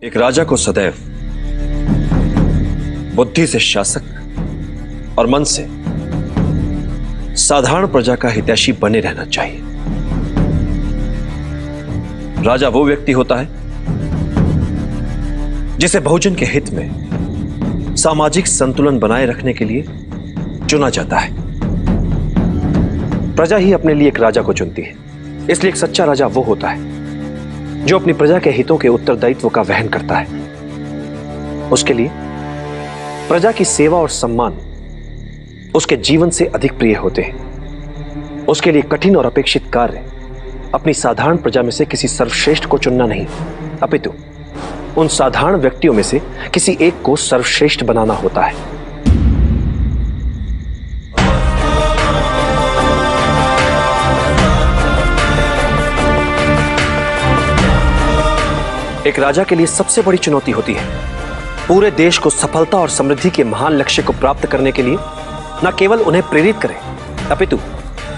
एक राजा को सदैव बुद्धि से शासक और मन से साधारण प्रजा का हितैषी बने रहना चाहिए। राजा वो व्यक्ति होता है जिसे बहुजन के हित में सामाजिक संतुलन बनाए रखने के लिए चुना जाता है। प्रजा ही अपने लिए एक राजा को चुनती है, इसलिए एक सच्चा राजा वो होता है जो अपनी प्रजा के हितों के उत्तरदायित्व का वहन करता है। उसके लिए प्रजा की सेवा और सम्मान उसके जीवन से अधिक प्रिय होते हैं। उसके लिए कठिन और अपेक्षित कार्य अपनी साधारण प्रजा में से किसी सर्वश्रेष्ठ को चुनना नहीं, अपितु उन साधारण व्यक्तियों में से किसी एक को सर्वश्रेष्ठ बनाना होता है। एक राजा के लिए सबसे बड़ी चुनौती होती है पूरे देश को सफलता और समृद्धि के महान लक्ष्य को प्राप्त करने के लिए न केवल उन्हें प्रेरित करे, अपितु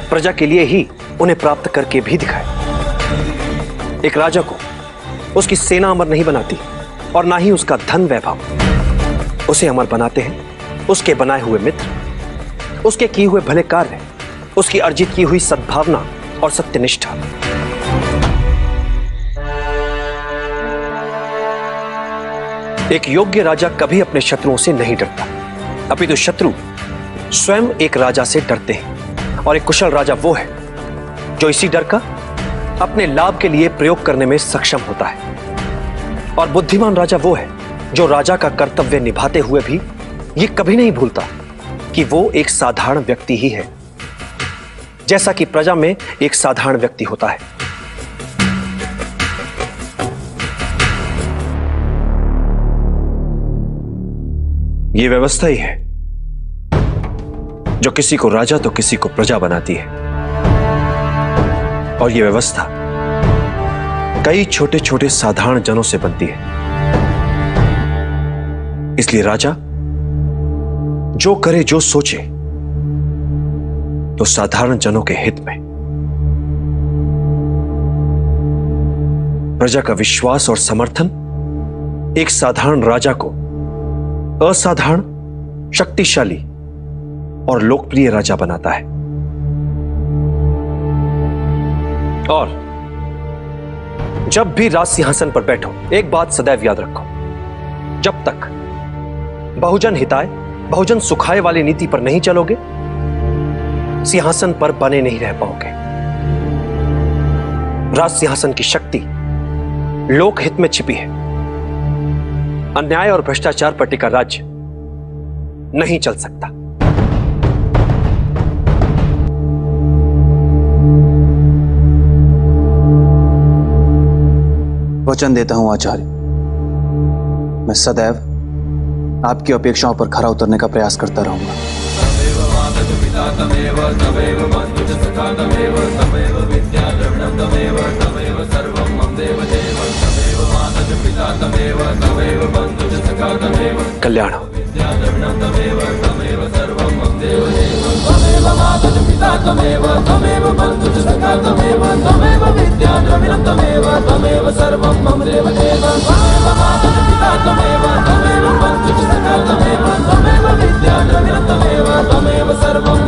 प्रजा के लिए ही उन्हें प्राप्त करके भी दिखाए। एक राजा को उसकी सेना अमर नहीं बनाती और ना ही उसका धन वैभव। उसे अमर बनाते हैं उसके बनाए हुए मित्र, उसके किए हुए भले कार्य, उसकी अर्जित की हुई सद्भावना और सत्यनिष्ठा। एक योग्य राजा कभी अपने शत्रुओं से नहीं डरता, अपितु शत्रु स्वयं एक राजा से डरते हैं। और एक कुशल राजा वो है जो इसी डर का अपने लाभ के लिए प्रयोग करने में सक्षम होता है। और बुद्धिमान राजा वो है जो राजा का कर्तव्य निभाते हुए भी ये कभी नहीं भूलता कि वो एक साधारण व्यक्ति ही है, जैसा कि प्रजा में एक साधारण व्यक्ति होता है। ये व्यवस्था ही है जो किसी को राजा तो किसी को प्रजा बनाती है। और यह व्यवस्था कई छोटे छोटे साधारण जनों से बनती है। इसलिए राजा जो करे जो सोचे तो साधारण जनों के हित में। प्रजा का विश्वास और समर्थन एक साधारण राजा को असाधारण, शक्तिशाली और लोकप्रिय राजा बनाता है। और जब भी राज सिंहासन पर बैठो, एक बात सदैव याद रखो, जब तक बहुजन हिताय बहुजन सुखाय वाली नीति पर नहीं चलोगे, सिंहासन पर बने नहीं रह पाओगे। राज सिंहासन की शक्ति लोकहित में छिपी है। अन्याय और भ्रष्टाचार पर टिका राज्य नहीं चल सकता। वचन देता हूं आचार्य, मैं सदैव आपकी अपेक्षाओं पर खरा उतरने का प्रयास करता रहूंगा। कल्याण हो। सर्वं